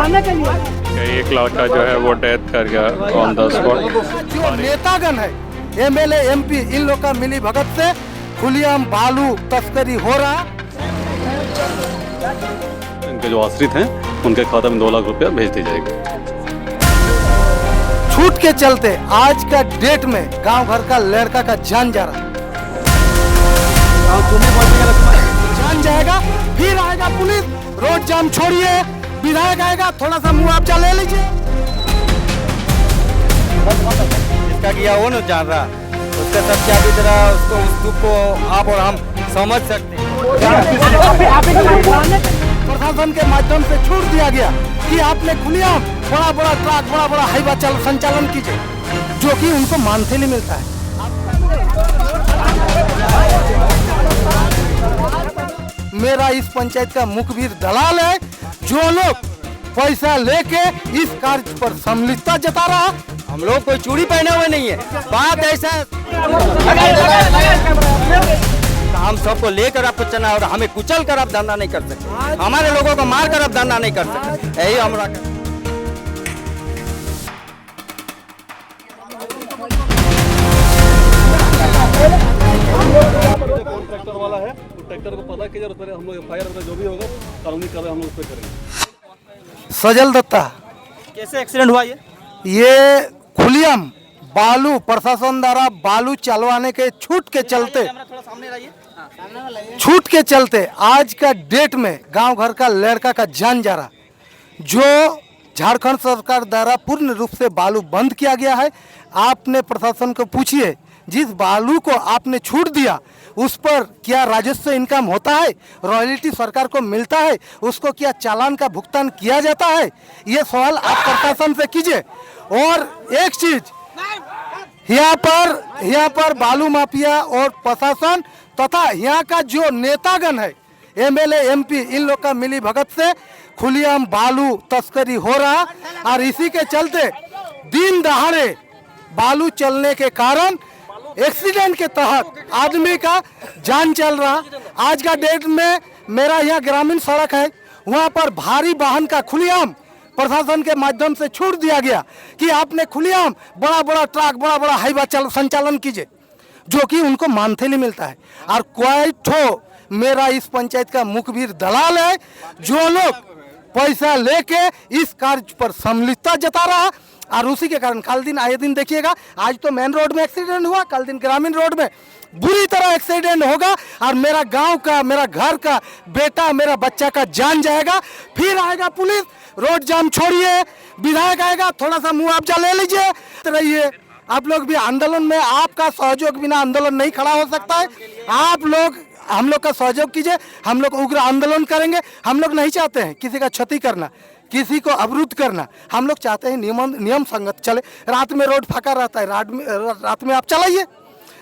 बुलाने के लिए एक लड़का जो है वो डेथ कर गया ऑन द स्पॉट। जो नेतागण है एमएलए एमपी इन लोग का मिली भगत से खुलेआम बालू तस्करी हो रहा। इनके जो आश्रित हैं उनके खाते में 2 लाख रुपया भेज दी जाएगी। छूट के चलते आज का डेट में गांव घर का लड़का का जान जा रहा, जान जाएगा। फिर आएगा पुलिस, रोड जाम छोड़िए, विधायक आएगा, थोड़ा सा मुआवजा ले लीजिए। जिसका किया वो न जान रहा, उसका सब क्या भी तरह उसको उस दुख को आप और हम समझ सकते हैं। प्रशासन के माध्यम से छूट दिया गया कि आपने खुलेआम बड़ा बड़ा ट्रक बड़ा बड़ा हाईवा संचालन कीजिए, जो कि उनको मानथेली मिलता है। मेरा इस पंचायत का मुखबिर दलाल है, जो लोग पैसा लेके इस कार्य पर सम्मिलितता जता रहा। हम लोग कोई चूड़ी पहने हुए नहीं है, बात ऐसा हम सबको लेकर आपको चलना और हमें कुचल कर आप धंधा नहीं कर सकते, हमारे लोगों को मार कर आप धंधा नहीं कर सकते। यही हमारा ट्रैक्टर वाला है, तो ट्रैक्टर को पता कीजिए, हम लोग एफआईआर वगैरह जो भी होगा कानूनी कार्रवाई हम लोग उस पर करेंगे। सजल दत्ता, कैसे एक्सीडेंट हुआ ये खुलेआम बालू प्रशासन द्वारा बालू चलवाने के छूट के चलते आज का डेट में गांव घर का लड़का का जान जा रहा, जो झारखंड सरकार द्वारा पूर्ण रूप से बालू बंद किया गया है। आपने प्रशासन को पूछिए, जिस बालू को आपने छूट दिया उस पर क्या राजस्व इनकम होता है, रॉयल्टी सरकार को मिलता है, उसको क्या चालान का भुगतान किया जाता है? ये सवाल आप प्रशासन से कीजिए। और एक चीज, यहाँ पर बालू माफिया और प्रशासन तथा यहाँ का जो नेतागण है एमएलए एमपी इन लोग का मिली भगत से खुलेआम बालू तस्करी हो रहा, और इसी के चलते दिन दहाड़े बालू चलने के कारण एक्सीडेंट के तहत आदमी का जान चल रहा। आज का डेट में मेरा यहाँ ग्रामीण सड़क है, वहाँ पर भारी वाहन का खुलेआम प्रशासन के माध्यम से छूट दिया गया कि आपने खुलेआम बड़ा बड़ा ट्रक बड़ा बड़ा हाईवा संचालन कीजिए, जो कि उनको मानथेली मिलता है। और कोई ठो मेरा इस पंचायत का मुखबिर दलाल है, जो लोग पैसा लेके इस कार्य पर सम्मिलितता जता रहा, और उसी के कारण कल दिन आए दिन देखिएगा, आज तो मेन रोड में एक्सीडेंट हुआ, कल दिन ग्रामीण रोड में बुरी तरह एक्सीडेंट होगा, और मेरा गांव का, मेरा घर का बेटा, मेरा बच्चा का जान जाएगा। फिर आएगा पुलिस, रोड जाम छोड़िए, विधायक आएगा, थोड़ा सा मुआवजा ले लीजिए। रहिए आप लोग भी आंदोलन में, आपका सहयोग बिना आंदोलन नहीं खड़ा हो सकता है। आप लोग हम लोग का सहयोग कीजिए, हम लोग उग्र आंदोलन करेंगे। हम लोग नहीं चाहते हैं किसी का क्षति करना, किसी को अवरुद्ध करना। हम लोग चाहते हैं नियम संगत चले। रात में रोड फाका रहता है, रात में आप चलाइए।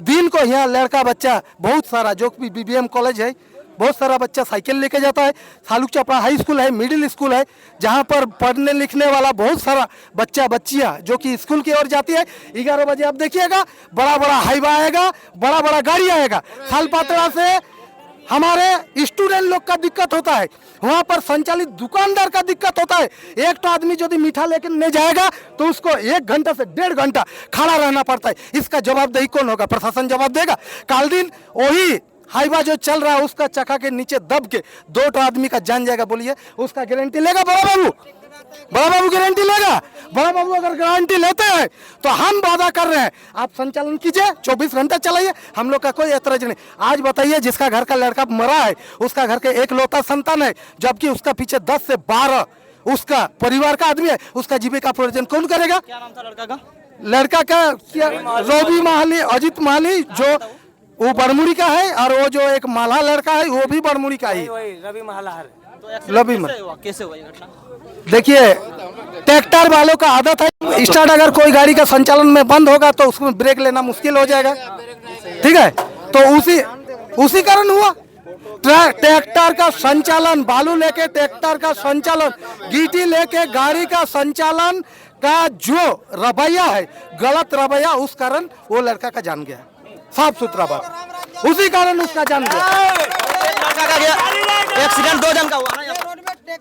दिन को यहाँ लड़का बच्चा बहुत सारा, जो कि बीबीएम कॉलेज है, बहुत सारा बच्चा साइकिल लेके जाता है। सालुक चपड़ा हाई स्कूल है, मिडिल स्कूल है, जहाँ पर पढ़ने लिखने वाला बहुत सारा बच्चा बच्चियाँ जो कि स्कूल की ओर जाती है। 11 बजे आप देखिएगा, बड़ा बड़ा हाईवा आएगा, बड़ा बड़ा गाड़ी आएगा। खालपात्रा से हमारे स्टूडेंट लोग का दिक्कत होता है, वहाँ पर संचालित दुकानदार का दिक्कत होता है। एक तो आदमी यदि मीठा लेकर नहीं जाएगा तो उसको 1 घंटा से 1.5 घंटा खड़ा रहना पड़ता है। इसका जवाबदेही कौन होगा? प्रशासन जवाब देगा। कल दिन वही हाईवा जो चल रहा है उसका चक्का के नीचे दब के 2 आदमी का जान जाएगा। बोलिए, उसका गारंटी लेगा बड़ा बाबू? बड़ा बाबू गारंटी लेगा? बड़ा बाबू अगर गारंटी लेते हैं तो हम वादा कर रहे हैं, आप संचालन कीजिए, 24 घंटा चलाइए, हम लोग का कोई ऐतराज नहीं। आज बताइए, जिसका घर का लड़का मरा है, उसका घर के एकलौता संतान है, जबकि उसका पीछे 10 से 12 उसका परिवार का आदमी है, उसका जीविका प्रोजन कौन करेगा? क्या नाम था लड़का का? लड़का का क्या? रवि माहली, अजित माहली, जो वो बड़मुड़ी का है, और वो जो एक माला लड़का है वो भी बड़मुड़ी का ही, रवि महला। लवी कैसे हुआ ये घटना? देखिए, ट्रैक्टर वालों का आदत है, स्टार्ट अगर कोई गाड़ी का संचालन में बंद होगा तो उसमें ब्रेक लेना मुश्किल हो जाएगा। ठीक है, तो उसी कारण हुआ। ट्रैक्टर का संचालन, बालू लेके ट्रैक्टर का संचालन, गिट्टी लेके गाड़ी का संचालन का जो रवैया है, गलत रवैया, उस कारण वो लड़का का जान गया। साफ सुथरा बात, उसी कारण उसका जान गया। एक्सीडेंट 2 जन का हुआ ना।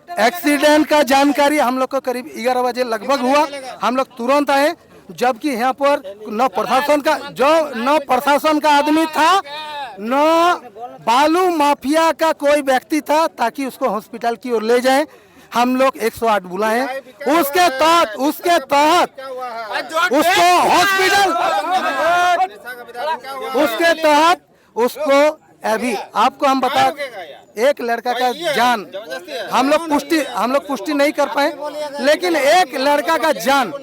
एक्सीडेंट का जानकारी हम लोग को करीब 11 बजे लगभग हुआ। हम लोग तुरंत आए, जबकि यहाँ पर न प्रशासन का आदमी था, न बालू माफिया का कोई व्यक्ति था ताकि उसको हॉस्पिटल की ओर ले जाएं। हम लोग 108 बुलाए, उसके तहत उसको हॉस्पिटल, उसके तहत उसको अभी आपको हम बता, एक लड़का का जान हम लोग पुष्टि नहीं कर पाए, लेकिन एक लड़का का जान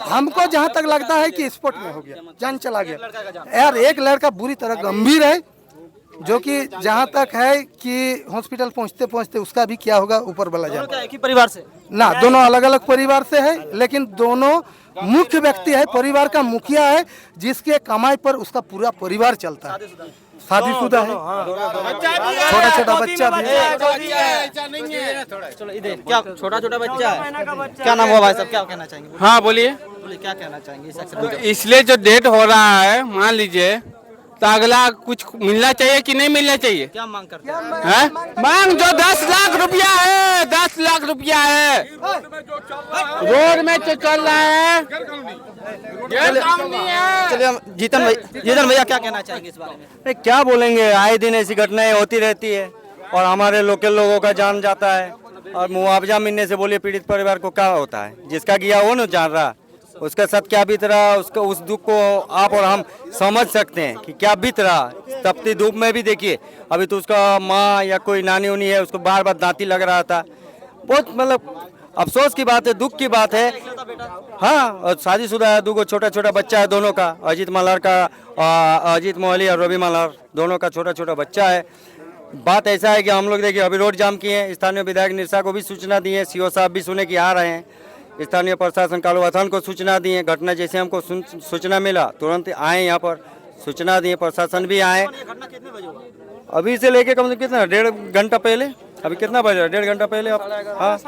हमको जहां तक लगता है कि स्पॉट में हो गया, जान चला गया यार। एक लड़का बुरी तरह गंभीर है, जो कि जहां तक है कि हॉस्पिटल पहुंचते पहुंचते उसका भी क्या होगा ऊपर वाला जाने। एक ही परिवार से ना, दोनों अलग अलग परिवार से है, लेकिन दोनों मुख्य व्यक्ति है, परिवार का मुखिया है, जिसके कमाई पर उसका पूरा परिवार चलता है। शादीशुदा है, छोटा छोटा बच्चा भी है। चलो इधर क्या छोटा छोटा बच्चा है, क्या नाम हुआ भाई साहब, क्या कहना चाहेंगे? हाँ बोलिए। क्या कहना चाहेंगे इस तो एक्सीडेंट पे? इसलिए जो डेट हो रहा है, मान लीजिए, तो अगला कुछ मिलना चाहिए कि नहीं मिलना चाहिए? क्या मांग करते हैं? हैं? मांग जो 10 लाख रुपया है, 10 लाख रुपया है, रोड में जो चल रहा है, चलिए हम जीतन भैया क्या कहना चाहेंगे इस बारे में? क्या बोलेंगे, आए दिन ऐसी घटनाएं होती रहती है और हमारे लोकल लोगों का जान जाता है। और मुआवजा मिलने से बोलिए पीड़ित परिवार को क्या होता है, जिसका गया वो न जान रहा, उसका साथ क्या बीत रहा, उसको उस दुख को आप और हम समझ सकते हैं कि क्या बीत रहा। तपती धूप में भी देखिए, अभी तो उसका माँ या कोई नानी उनी है, उसको बार बार दांती लग रहा था। बहुत मतलब अफसोस की बात है, दुख की बात है। हाँ, और शादीशुदा है, 2 छोटा छोटा बच्चा है दोनों का, अजीत मल्हार का, अजीत मोहली और रवि मल्हार, दोनों का छोटा छोटा बच्चा है। बात ऐसा है कि हम लोग देखिए अभी रोड जाम किए हैं, स्थानीय विधायक निरसा को भी सूचना दी है, सीओ साहब भी सुने कि आ रहे हैं, स्थानीय प्रशासन कालूवाथान को सूचना दी है। घटना जैसे हमको सूचना मिला तुरंत आए, यहाँ पर सूचना दी, प्रशासन भी आए। अभी से लेके कम से कम कितना 1.5 घंटा पहले, अभी कितना बज रहा है, 1.5 घंटा पहले। हाँ,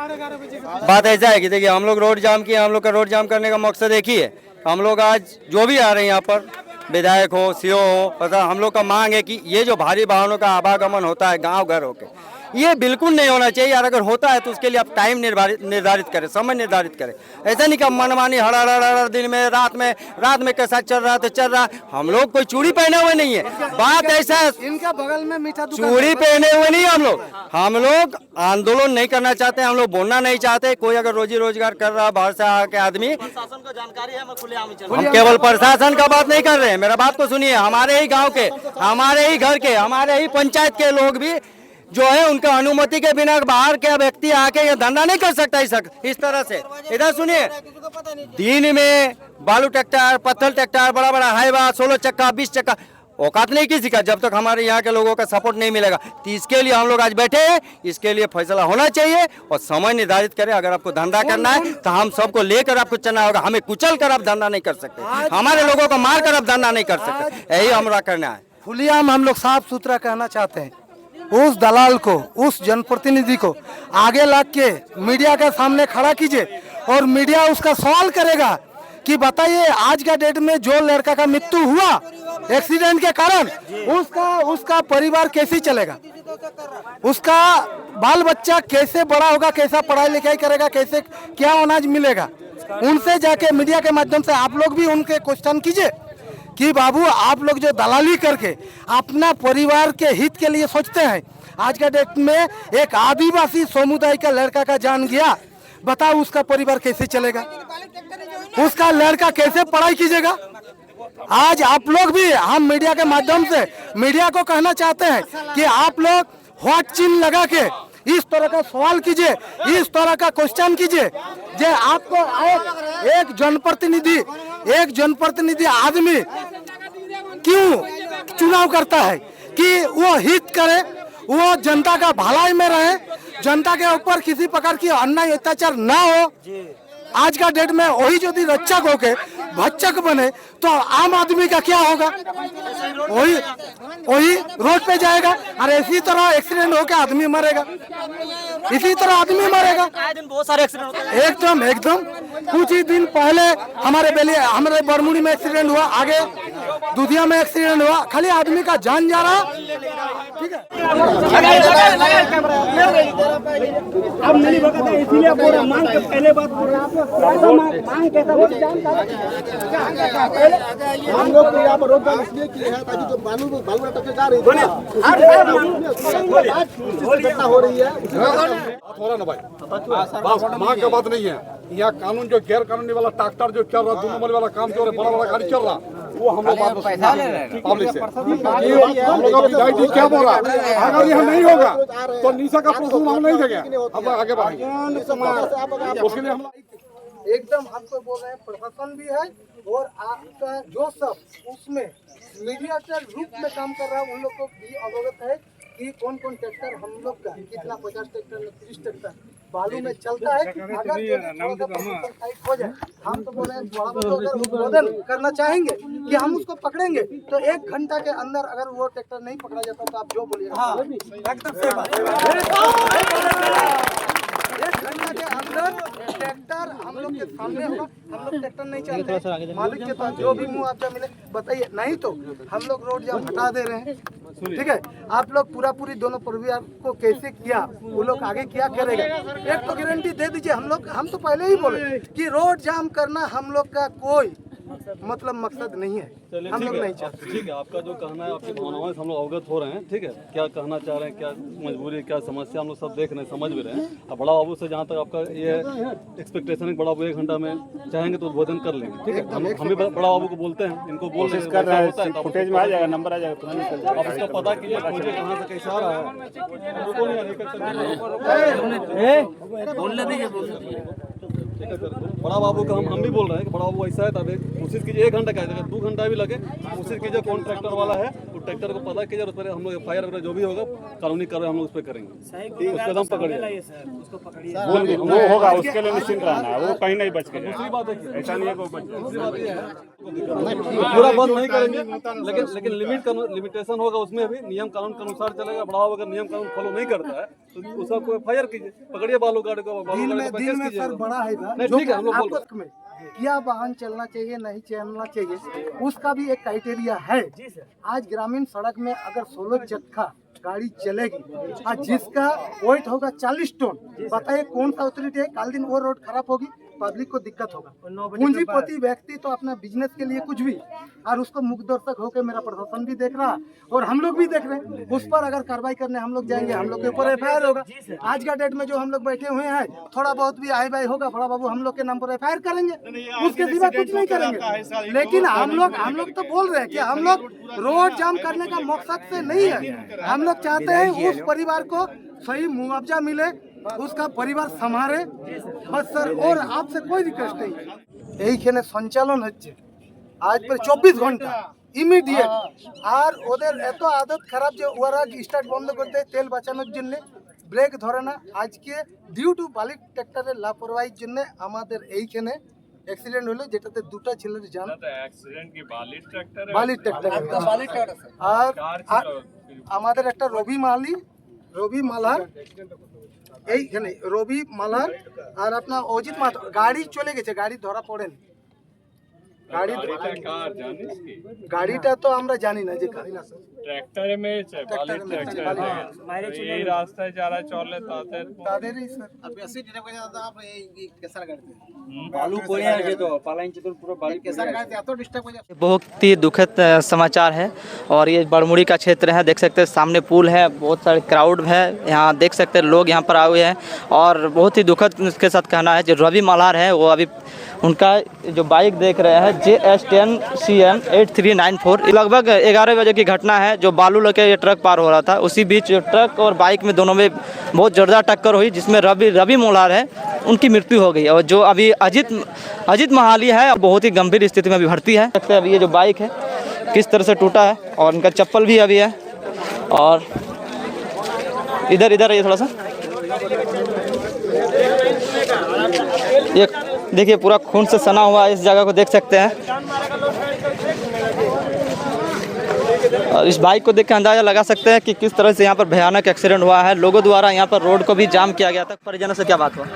बात ऐसा है कि देखिए हम लोग रोड जाम किए, हम लोग का रोड जाम करने का मकसद एक ही है। हम लोग आज जो भी आ रहे हैं यहाँ पर, विधायक हो, सीओ हो, पता, हम लोग का मांग है कि ये जो भारी वाहनों का आवागमन होता है गांव घर होके, ये बिल्कुल नहीं होना चाहिए। और अगर होता है तो उसके लिए आप टाइम निर्धारित करें, समय निर्धारित करें। ऐसा नहीं कि मनमानी हड़ दिन में रात में कैसा चल रहा तो चल रहा। हम लोग कोई चूड़ी पहने हुए नहीं है, बात ऐसा है, इनका बगल में मीठा चूड़ी पहने हुए नहीं। हम लोग आंदोलन नहीं करना चाहते, हम लोग बोलना नहीं चाहते। कोई अगर रोजी रोजगार कर रहा बाहर से आके आदमी, प्रशासन को जानकारी है, हम केवल प्रशासन का बात नहीं कर रहे हैं, मेरा बात को सुनिए। हमारे ही गांव के, हमारे ही घर के, हमारे ही पंचायत के लोग भी जो है, उनका अनुमति के बिना बाहर के व्यक्ति आके ये धंधा नहीं कर सकता इस तरह से। इधर सुनिए, दिन में बालू ट्रैक्टर, पत्थर ट्रैक्टर, बड़ा बड़ा हाईवा, 16 चक्का 20 चक्का, औकात नहीं किसी का, जब तक हमारे यहाँ के लोगों का सपोर्ट नहीं मिलेगा। तो इसके लिए हम लोग आज बैठे हैं, इसके लिए फैसला होना चाहिए और समय निर्धारित करें। अगर आपको धंधा करना है तो हम सबको लेकर आपको चलना होगा, हमें कुचल कर आप धंधा नहीं कर सकते, हमारे लोगों को मार कर आप धंधा नहीं कर सकते, यही हमारा करना है। खुलेआम हम लोग साफ सुथरा कहना चाहते हैं, उस दलाल को, उस जनप्रतिनिधि को आगे ला के मीडिया के सामने खड़ा कीजिए और मीडिया उसका सवाल करेगा कि बताइए आज का डेट में जो लड़का का मृत्यु हुआ एक्सीडेंट के कारण, उसका परिवार कैसे चलेगा, उसका बाल बच्चा कैसे बड़ा होगा, कैसा पढ़ाई लिखाई करेगा, कैसे क्या अनाज मिलेगा। उनसे जाके मीडिया के माध्यम से आप लोग भी उनके क्वेश्चन कीजिए कि बाबू आप लोग जो दलाली करके अपना परिवार के हित के लिए सोचते हैं, आज का डेट में एक आदिवासी समुदाय का लड़का का जान गया, बताओ उसका परिवार कैसे चलेगा, उसका लड़का कैसे पढ़ाई कीजिएगा। आज आप लोग भी, हम मीडिया के माध्यम से मीडिया को कहना चाहते हैं कि आप लोग व्हाट चिन्ह लगा के इस तरह का सवाल कीजिए, इस तरह का क्वेश्चन कीजिए। जो आपको एक जनप्रतिनिधि आदमी क्यों चुनाव करता है कि वो हित करे, वो जनता का भलाई में रहे, जनता के ऊपर किसी प्रकार की अन्याय अत्याचार ना हो। आज का डेट में वही यदि रक्षक होके भक्षक बने तो आम आदमी का क्या होगा, वही रोड पे जाएगा और इसी तरह एक्सीडेंट होके आदमी मरेगा, इसी तरह आदमी मरेगा। बहुत सारे एक्सीडेंट होते हैं। एकदम कुछ ही दिन पहले हमारे बरमुड़ी में एक्सीडेंट हुआ, आगे दुधिया में एक्सीडेंट हुआ, खाली आदमी का जान जा रहा ठीक है। अब मिली भगत है इसीलिए पूरा मांग के पहले बात मांग कैसा वोट हम लोग यहाँ पर रोड जाम इसलिए किए हैं ताकि जो बालू टक्कर जा रही है घटना हो रही है। हो रहा ना भाई, बस मांग का बात नहीं है। यहाँ कानून जो गैर कानूनी वाला ट्रैक्टर जो चल रहा, 2 नंबर वाला काम जो बड़ा बड़ा गाड़ी चल रहा, वो हम लोग पब्लिक से हम लोग अभी क्या बोल रहा है, अगर यह नहीं होगा तो निशा का प्रश्न हम नहीं देंगे, अब आगे बढ़ेंगे। उसके लिए हम एकदम आपको बोल रहे हैं प्रशासन भी है और आपका जो सब उसमें मीडिएटर रूप में काम कर रहा है उन लोग को भी अवगत है कि कौन कौन ट्रैक्टर हम लोग का कितना 50 ट्रैक्टर 30 ट्रैक्टर बालू में चलता है। अगर टाइट हो जाए, हम तो बोल रहे हैं बड़ा अगर उद्बोधन करना चाहेंगे कि हम उसको पकड़ेंगे तो 1 घंटा के अंदर अगर वो ट्रैक्टर नहीं पकड़ा जाता तो आप जो बोलिएगा एकदम सही बात। 1 घंटा के अंदर ट्रैक्टर हम लोग के सामने होगा। हम लोग ट्रैक्टर नहीं चलते, मालिक के पास जो भी मुआवजा मिले बताइए, नहीं तो हम लोग रोड जाम हटा दे रहे हैं। ठीक है, आप लोग पूरी दोनों परिवार को कैसे किया वो लोग आगे क्या करेगा, एक तो गारंटी दे दीजिए। हम तो पहले ही बोले कि रोड जाम करना हम लोग का कोई मतलब मकसद नहीं है, हम लोग नहीं चाहते। ठीक है, आपका जो कहना है, आपकी भावनाओं से हम लोग अवगत हो रहे हैं। ठीक है, क्या कहना चाह रहे हैं, क्या मजबूरी, क्या समस्या, हम लोग सब देख रहे हैं, समझ भी रहे हैं। अब बड़ा बाबू से जहाँ तक आपका ये एक्सपेक्टेशन है, बड़ा बाबू 1 घंटा में चाहेंगे तो उद्बोधन कर लेंगे। ठीक है, हम भी बड़ा बाबू को बोलते हैं, इनको बोल रहे हैं, फुटेज में आ जाएगा, नंबर आ जाएगा, आप उसका पता कीजिए मुझे कहाँ से कैसे आ रहा है। बड़ा बाबू का हम भी बोल रहे हैं कि बड़ा बाबू ऐसा है, तब कोशिश कीजिए 1 घंटा का, 2 घंटा भी लगे, कोशिश कीजिए कौन ट्रैक्टर वाला है तो ट्रैक्टर को पता कीजिए, उस पर हम लोग FIR वगैरह जो भी होगा कानूनी कार्रवाई हम लोग उस पर करेंगे। उसका दम पकड़िए, वो होगा, उसके लिए निश्चिंत रहना है, वो कहीं नहीं बच के। दूसरी बात है ऐसा नहीं है वो बच पूरा बंद नहीं करेंगे, लेकिन लिमिटेशन होगा, उसमें भी नियम कानून के अनुसार चलेगा। बड़ा अगर नियम कानून फॉलो नहीं करता है तो उसका कोई FIR कीजिए, पकड़िए बालू गाड़ी को, दिन में सर बड़ा है ना, ठीक है, हम लोग बोल में क्या वाहन चलना चाहिए नहीं चलना चाहिए उसका भी एक क्राइटेरिया है। आज ग्रामीण सड़क में अगर 16 चक्का गाड़ी चलेगी और जिसका वेट होगा 40 टन, बताइए कौन सा अथॉरिटी है, कल दिन वो रोड खराब होगी, पब्लिक को दिक्कत होगा। पूंजीपति व्यक्ति तो अपना बिजनेस के लिए कुछ भी, और उसको मुख दर्शक होकर मेरा प्रशासन भी देख रहा और हम लोग भी देख रहे हैं। उस पर अगर कार्रवाई करने हम लोग जाएंगे, हम लोग के ऊपर FIR होगा। आज का डेट में जो हम लोग बैठे हुए हैं, थोड़ा बहुत भी आय बाय होगा, बड़ा बाबू हम लोग के नाम पर FIR करेंगे, उसके सिवा कुछ नहीं करेंगे। लेकिन हम लोग तो बोल रहे हैं कि हम लोग रोड जाम करने का मकसद से नहीं है। हम लोग चाहते हैं उस परिवार को सही मुआवजा मिले, उसका परिवार संभाले बस सर, और आपसे कोई रिक्वेस्ट नहीं। এইখানে সঞ্চালন হচ্ছে আজ প্রায় 24 ঘন্টা ইমিডিয়েট, আর ওদের এত আদত খারাপ যে ওরা স্টার্ট বন্ধ করতে তেল বাঁচানোর জন্য ব্রেক ধরে না। আজকে ডিউ টু বালি ট্রাক্টরের লাপরওয়াহির জন্য আমাদের এইখানে অ্যাক্সিডেন্ট হলো, যেটাতে 2টা ছেলের জান। বালি ট্রাক্টর আর আমাদের একটা রবি মালার এইখানে রবি মালার আর আপনার অজিত মাহাতো গাড়ি চলে গেছে, গাড়ি ধরা পড়েন। গাড়িটা তো আমরা জানি না যে ট্র্যাক্টরে মেরেছে, বালি ট্র্যাক্টর এই রাস্তায় যারা চলে তাদেরই স্যার। बहुत ही दुखद समाचार है और ये बड़मुड़ी का क्षेत्र है। देख सकते हैं सामने पुल है, बहुत सारे क्राउड है यहाँ, देख सकते हैं लोग यहाँ पर आए हुए हैं। और बहुत ही दुखद उसके साथ कहना है जो रवि मल्हार है, वो अभी उनका जो बाइक देख रहे हैं JS10 CM 8394, लगभग 11 बजे की घटना है। जो बालू लेके ये ट्रक पार हो रहा था, उसी बीच ट्रक और बाइक में दोनों में बहुत जोरदार टक्कर हुई, जिसमें रवि मल्हार है उनकी मृत्यु हो गई। और जो अभी अजित महाली है बहुत ही गंभीर स्थिति में अभी भर्ती है। देखते हैं अभी ये जो बाइक है किस तरह से टूटा है, और इनका चप्पल भी अभी है। और इधर ये थोड़ा सा ये देखिए पूरा खून से सना हुआ इस जगह को देख सकते हैं। और इस बाइक को देख के अंदाज़ा लगा सकते हैं कि किस तरह से यहाँ पर भयानक एक्सीडेंट हुआ है। लोगों द्वारा यहाँ पर रोड को भी जाम किया गया था। परिजनों से क्या बात हुआ?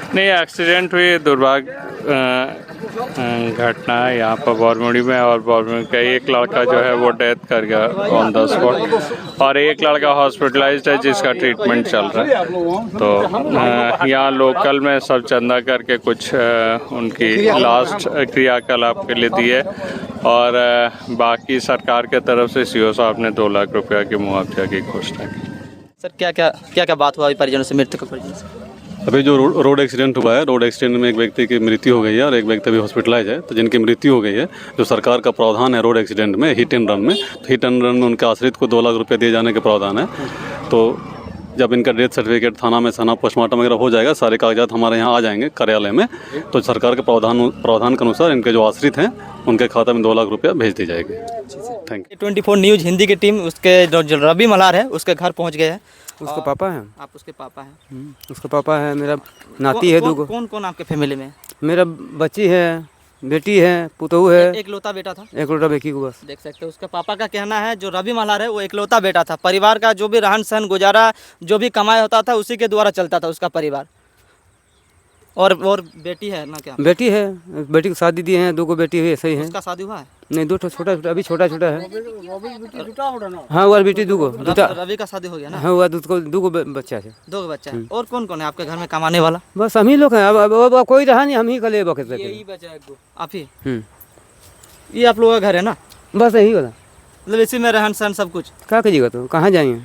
नहीं, एक्सीडेंट हुई, दुर्भाग्य घटना है यहाँ पर बरमुड़ी में। और बरमुड़ी का एक लड़का जो है वो डेथ कर गया ऑन द स्पॉट, और एक लड़का हॉस्पिटलाइज्ड है जिसका ट्रीटमेंट चल रहा है। तो यहाँ लोकल में सब चंदा करके कुछ उनकी लास्ट क्रियाकलाप के लिए दिए, और बाकी सरकार के तरफ से सीओ साहब ने 2 लाख रुपया की मुआवजा की घोषणा की। सर क्या क्या बात हुआ अभी परिजनों से, मृतक परिजनों से? अभी जो रोड एक्सीडेंट हुआ है, रोड एक्सीडेंट में एक व्यक्ति की मृत्यु हो गई है और एक व्यक्ति अभी हॉस्पिटलाइज है। तो जिनकी मृत्यु हो गई है, जो सरकार का प्रावधान है रोड एक्सीडेंट में हिट एंड रन में, तो हिट एंड रन में उनके आश्रित को 2 लाख रुपये दिए जाने का प्रावधान है। तो जब इनका डेथ सर्टिफिकेट थाना में सना पोस्टमार्टम वगैरह हो जाएगा, सारे कागजात हमारे यहाँ आ जाएंगे कार्यालय में, तो सरकार के प्रावधान के अनुसार इनके जो आश्रित हैं उनके खाते में 2 लाख रुपया भेज दी जाएगी। Thank you. 24 न्यूज़ हिंदी की टीम उसके जो रवि मल्हार है उसके घर पहुंच गए हैं। उसके पापा हैं। आप उसके पापा हैं? उसका पापा है, मेरा नाती है 2 कौन कौन आपके फैमिली में? मेरा बच्ची है, बेटी है, पुतहू है। एकलौता बेटा था? एकलौता बेटी को बस। देख सकते हो उसके पापा का कहना है जो रवि मल्हार है वो एकलौता बेटा था। परिवार का जो भी रहन सहन गुजारा जो भी कमाई होता था उसी के द्वारा चलता था उसका परिवार। और बेटी है ना? क्या बेटी है? बेटी को शादी दिए हैं, 2 बेटी हुई, सही है। उसका शादी हुआ है? नहीं, 2 छोटा अभी छोटा है। हाँ, वो बेटी 2 रवि का शादी हो गया ना? हाँ, हुआ 2 बच्चा है। 2 बच्चा है। और कौन कौन है आपके घर में कमाने वाला? बस हम ही लोग हैं। अब कोई रहा नहीं, हम ही कले बकत यही बचा है आप ही। ये आप लोगों का घर है ना? बस यही वाला, मतलब इसी में रहन सहन सब कुछ। क्या कीजिएगा, तो कहाँ जाएंगे?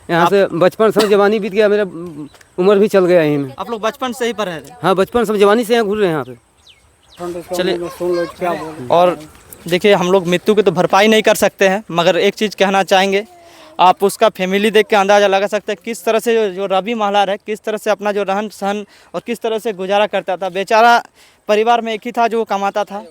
यहाँ से बचपन सब जवानी बीत गया, मेरा उम्र भी चल गया यहीं में। आप लोग बचपन से ही पर रहे? हाँ, बचपन सब जवानी से यहाँ घूर रहे हैं यहाँ पे। चलिए, और देखिए हम लोग मृत्यु की तो भरपाई नहीं कर सकते हैं, मगर एक चीज़ कहना चाहेंगे, आप उसका फैमिली देख के अंदाज़ा लगा सकते हैं किस तरह से जो रवि मल्हार है किस तरह से अपना जो रहन सहन और किस तरह से गुजारा करता था। बेचारा परिवार में एक ही था जो कमाता था।